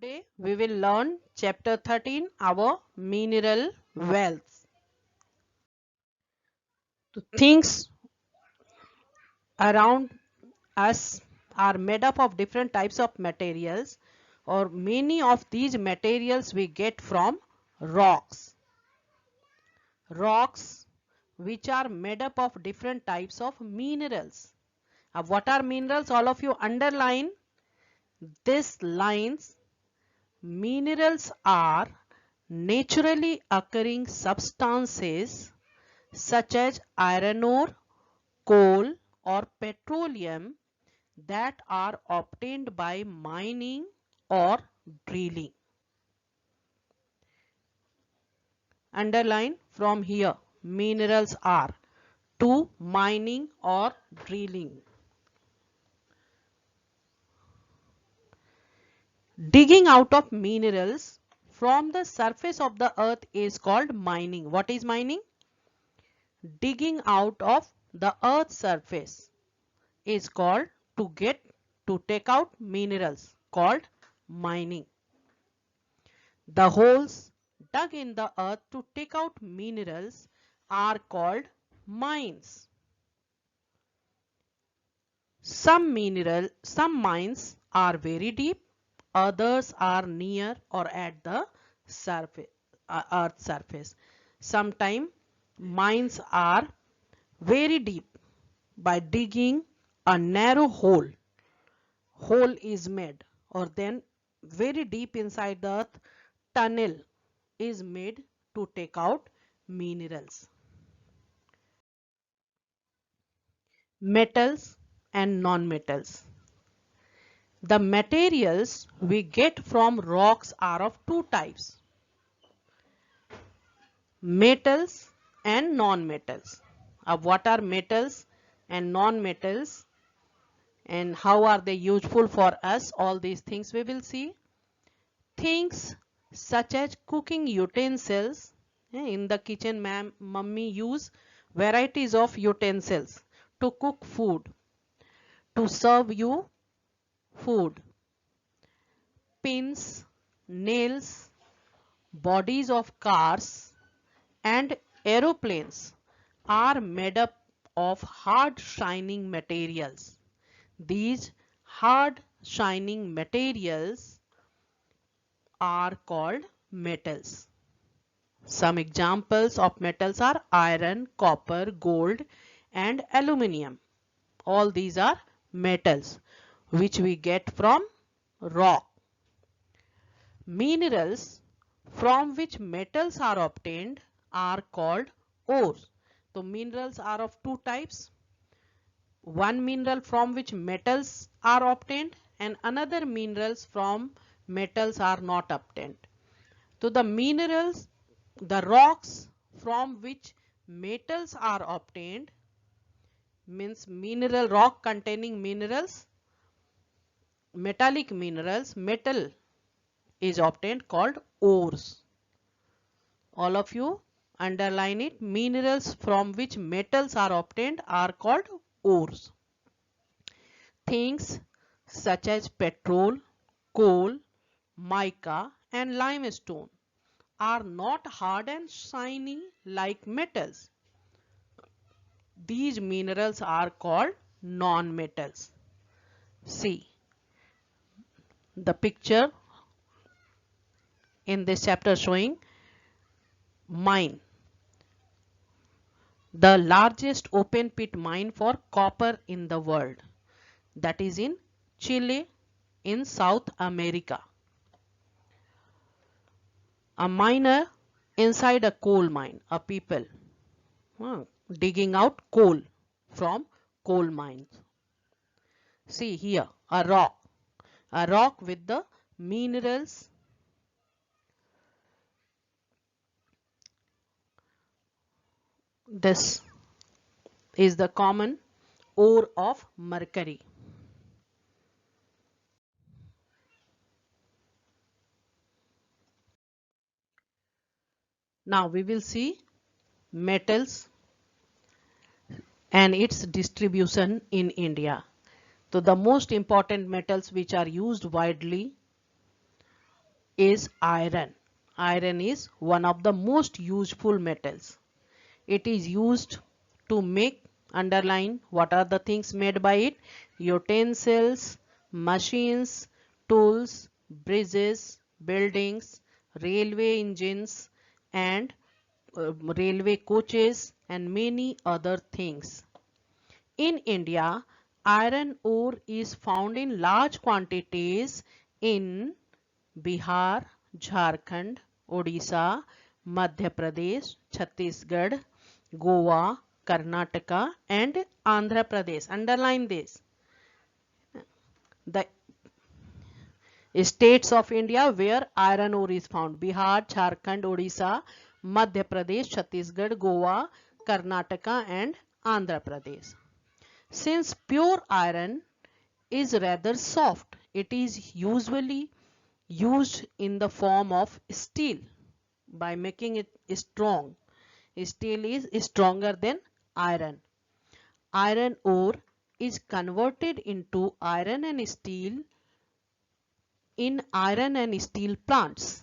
Today we will learn chapter 13, our mineral wealth. The things around us are made up of different types of materials, or many of these materials we get from rocks. Rocks which are made up of different types of minerals. What are minerals? All of you underline these lines. Minerals are naturally occurring substances such as iron ore, coal or petroleum that are obtained by mining or drilling. Underline from here, minerals are to mining or drilling. Digging out of minerals from the surface of the earth is called mining. What is mining? Digging out of the earth's surface is called to take out minerals, called mining. The holes dug in the earth to take out minerals are called mines. Some mines are very deep, others are near or at the surface, earth's surface. Sometimes mines are very deep. By digging a narrow hole is made, or then very deep inside the earth tunnel is made to take out minerals. Metals and non-metals. The materials we get from rocks are of two types: metals and non-metals. What are metals and non-metals and how are they useful for us? All these things we will see. Things such as cooking utensils. In the kitchen, mummy use varieties of utensils to cook food, to serve you food. Pins, nails, bodies of cars and aeroplanes are made up of hard shining materials. These hard shining materials are called metals. Some examples of metals are iron, copper, gold and aluminium. All these are metals which we get from rock. Minerals from which metals are obtained are called ores. So minerals are of two types. One mineral from which metals are obtained and another minerals from metals are not obtained. So the minerals, the rocks from which metals are obtained, means mineral rock containing minerals, metallic minerals, metal is obtained, called ores. All of you underline it. Minerals from which metals are obtained are called ores. Things such as petrol, coal, mica and limestone are not hard and shiny like metals. These minerals are called non-metals. See the picture in this chapter showing mine. The largest open pit mine for copper in the world, that is in Chile in South America. A miner inside a coal mine, a people digging out coal from coal mines. See here a rock with the minerals. This is the common ore of mercury. Now we will see metals and its distribution in India. So the most important metals which are used widely is iron. Iron is one of the most useful metals. It is used to make, underline, what are the things made by it? Utensils, machines, tools, bridges, buildings, railway engines, and railway coaches, and many other things. In India, iron ore is found in large quantities in Bihar, Jharkhand, Odisha, Madhya Pradesh, Chhattisgarh, Goa, Karnataka, and Andhra Pradesh. Underline this. The states of India where iron ore is found: Bihar, Jharkhand, Odisha, Madhya Pradesh, Chhattisgarh, Goa, Karnataka, and Andhra Pradesh. Since pure iron is rather soft, it is usually used in the form of steel by making it strong. Steel is stronger than iron. Iron ore is converted into iron and steel in iron and steel plants.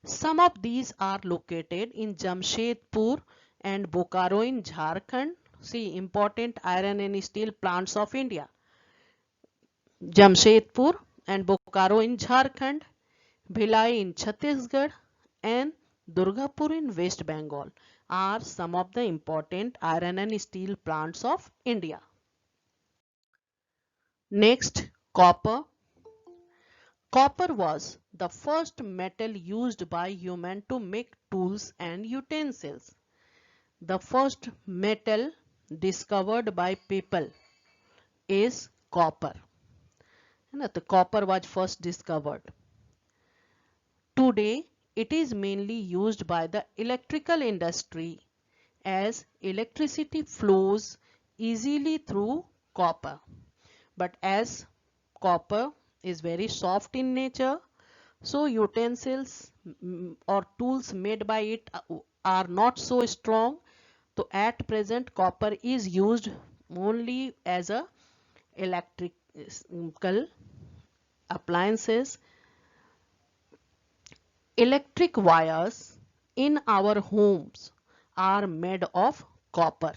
Some of these are located in Jamshedpur and Bokaro in Jharkhand. See, important iron and steel plants of India. Jamshedpur and Bokaro in Jharkhand, Bhilai in Chhattisgarh, and Durgapur in West Bengal are some of the important iron and steel plants of India. Next, copper. Copper was the first metal used by human to make tools and utensils. The first metal discovered by people is copper. The copper was first discovered. Today, it is mainly used by the electrical industry as electricity flows easily through copper. But as copper is very soft in nature, so utensils or tools made by it are not so strong. So at present, copper is used only as a electrical appliances. Electric wires in our homes are made of copper.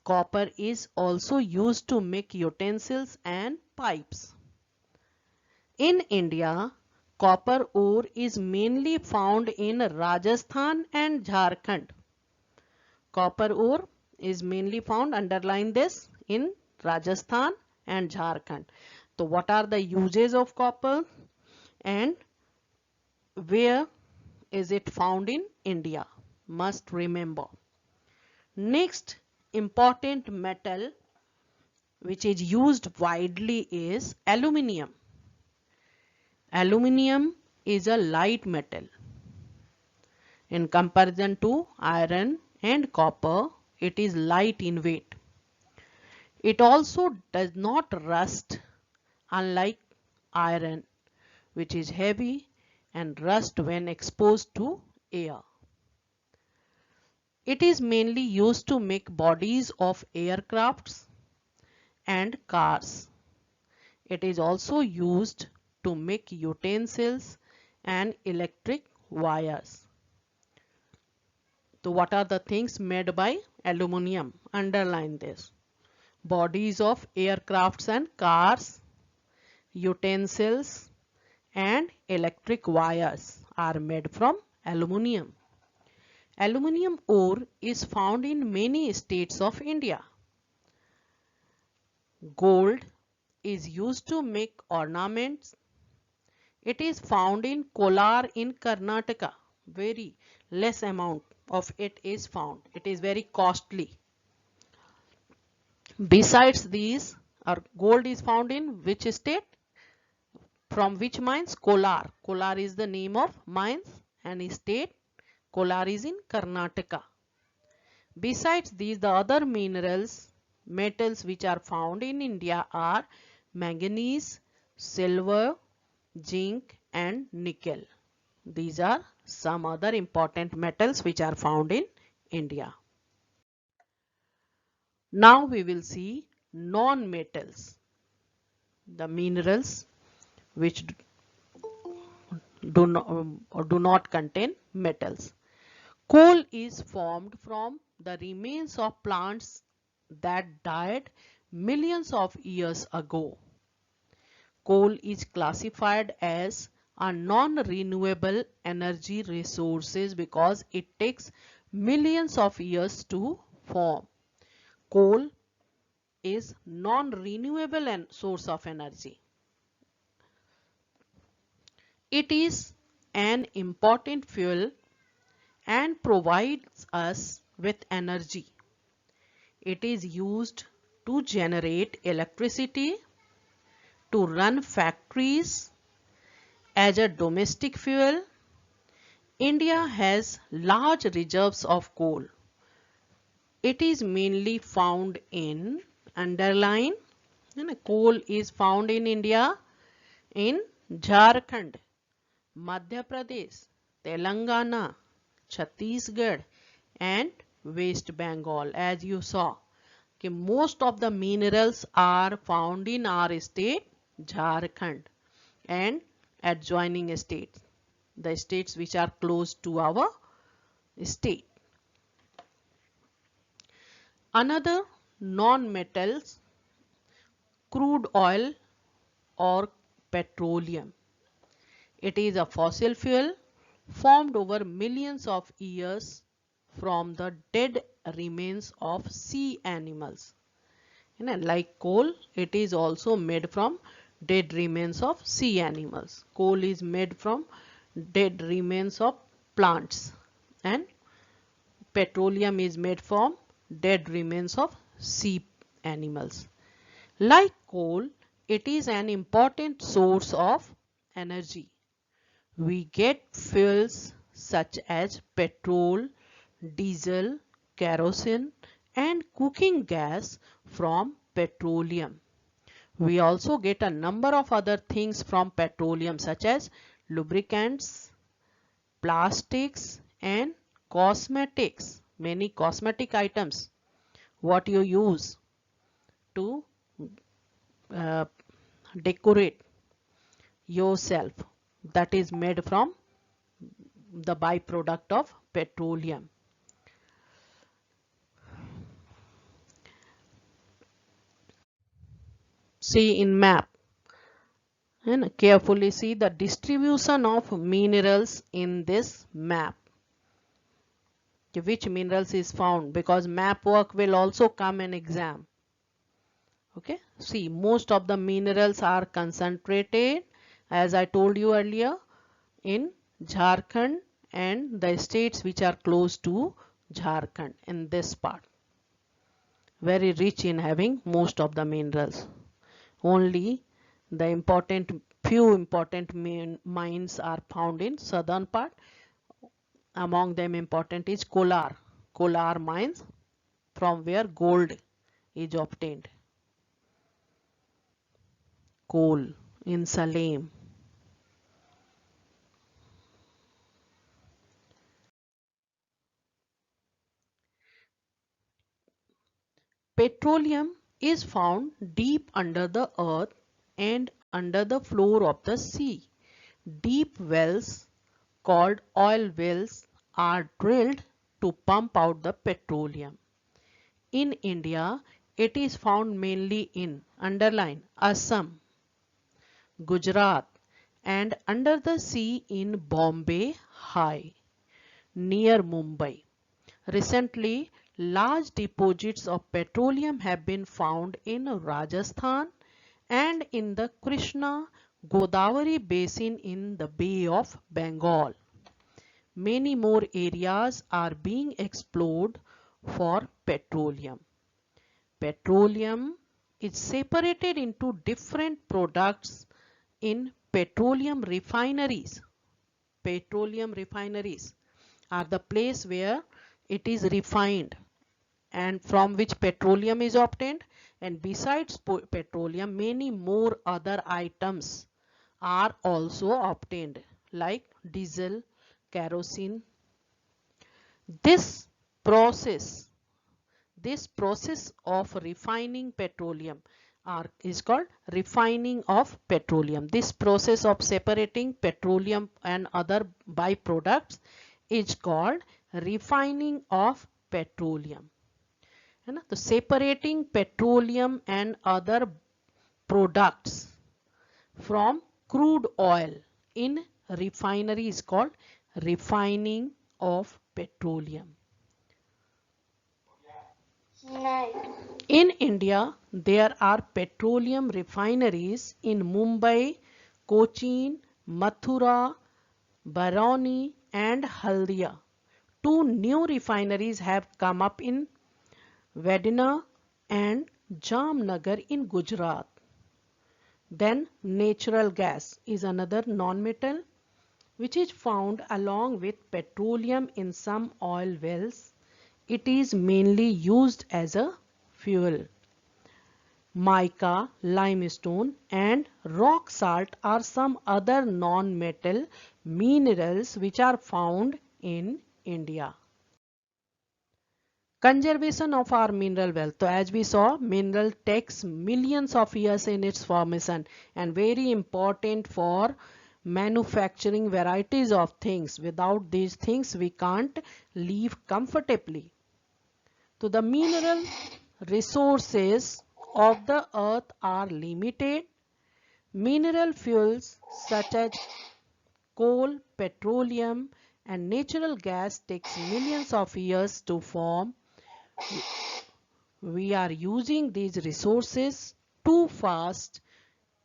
Copper is also used to make utensils and pipes. In India, copper ore is mainly found in Rajasthan and Jharkhand. Copper ore is mainly found, underline this, in Rajasthan and Jharkhand. So what are the uses of copper and where is it found in India? Must remember. Next important metal which is used widely is aluminium. Aluminium is a light metal. In comparison to iron and copper, it is light in weight. It also does not rust, unlike iron, which is heavy and rust when exposed to air. It is mainly used to make bodies of aircrafts and cars. It is also used to make utensils and electric wires. So what are the things made by aluminium? Underline this. Bodies of aircrafts and cars, utensils and electric wires are made from aluminium. Aluminium ore is found in many states of India. Gold is used to make ornaments. It is found in Kolar in Karnataka. Very less amount of it is found. It is very costly. Besides these, our gold is found in which state? From which mines? Kolar. Kolar is the name of mines and state. Kolar is in Karnataka. Besides these, the other metals which are found in India are manganese, silver, zinc and nickel. These are some other important metals which are found in India. Now we will see non-metals, the minerals which do not contain metals. Coal is formed from the remains of plants that died millions of years ago. Coal is classified as a non-renewable energy resources because it takes millions of years to form. Coal is non-renewable source of energy. It is an important fuel and provides us with energy. It is used to generate electricity, to run factories, as a domestic fuel. India has large reserves of coal. It is mainly found in, underline, coal is found in India in Jharkhand, Madhya Pradesh, Telangana, Chhattisgarh and West Bengal. As you saw, most of the minerals are found in our state Jharkhand and adjoining states, the states which are close to our state. Another non-metals, crude oil or petroleum. It is a fossil fuel formed over millions of years from the dead remains of sea animals. Like coal, it is also made from dead remains of sea animals. Coal is made from dead remains of plants and petroleum is made from dead remains of sea animals. Like coal, it is an important source of energy. We get fuels such as petrol, diesel, kerosene and cooking gas from petroleum. We also get a number of other things from petroleum such as lubricants, plastics and cosmetics. Many cosmetic items what you use to uh, decorate yourself, that is made from the byproduct of petroleum. See in map and carefully see the distribution of minerals in this map. Which minerals is found, because map work will also come in exam. Okay, see most of the minerals are concentrated, as I told you earlier, in Jharkhand and the states which are close to Jharkhand in this part. Very rich in having most of the minerals. Only the few important mines are found in southern part. Among them important is Kolar mines, from where gold is obtained. Coal in Salem. Petroleum is found deep under the earth and under the floor of the sea. Deep wells called oil wells are drilled to pump out the petroleum. In India, it is found mainly in, underline, Assam, Gujarat and under the sea in Bombay High, near Mumbai. Recently, large deposits of petroleum have been found in Rajasthan and in the Krishna Godavari basin in the Bay of Bengal. Many more areas are being explored for petroleum. Petroleum is separated into different products in petroleum refineries. Petroleum refineries are the place where it is refined and from which petroleum is obtained, and besides petroleum many more other items are also obtained like diesel, kerosene. This process this process of refining petroleum is called refining of petroleum. This process of separating petroleum and other byproducts is called refining of petroleum. है ना, तो separating petroleum and other products from crude oil in refinery is called refining of petroleum. In India, there are petroleum refineries in Mumbai, Cochin, Mathura, Barauni and Haldia. 2 new refineries have come up in Vadina and Jamnagar in Gujarat. Then natural gas is another non-metal which is found along with petroleum in some oil wells. It is mainly used as a fuel. Mica, limestone and rock salt are some other non-metal minerals which are found in India. Conservation of our mineral wealth. So as we saw, mineral takes millions of years in its formation and very important for manufacturing varieties of things. Without these things, we can't live comfortably. So the mineral resources of the earth are limited. Mineral fuels such as coal, petroleum and natural gas takes millions of years to form. We are using these resources too fast.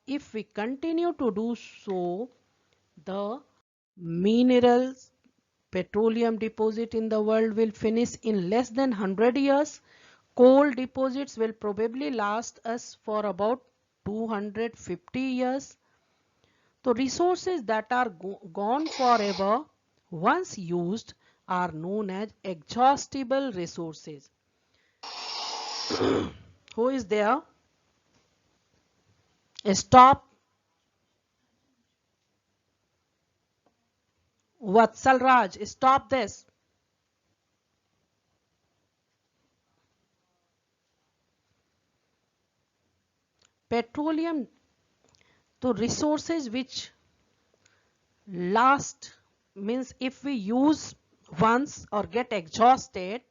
If we continue to do so, the minerals petroleum deposit in the world will finish in less than 100 years. Coal deposits will probably last us for about 250 years. So resources that are gone forever once used are known as exhaustible resources. Who is there? Stop. Vatsal Raj, stop this. Petroleum, to resources which last means if we use once or get exhausted,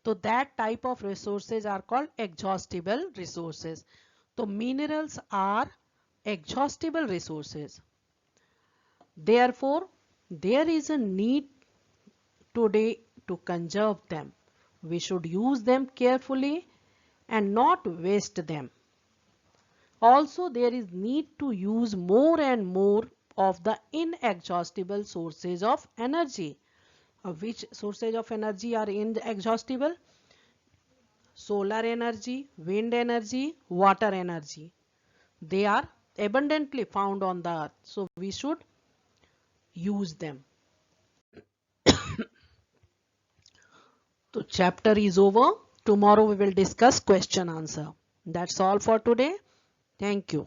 so that type of resources are called exhaustible resources. So minerals are exhaustible resources. Therefore, there is a need today to conserve them. We should use them carefully and not waste them. Also, there is need to use more and more of the inexhaustible sources of energy. Which sources of energy are inexhaustible? Solar energy, wind energy, water energy. They are abundantly found on the earth. So we should use them. So chapter is over. Tomorrow we will discuss question answer. That's all for today. Thank you.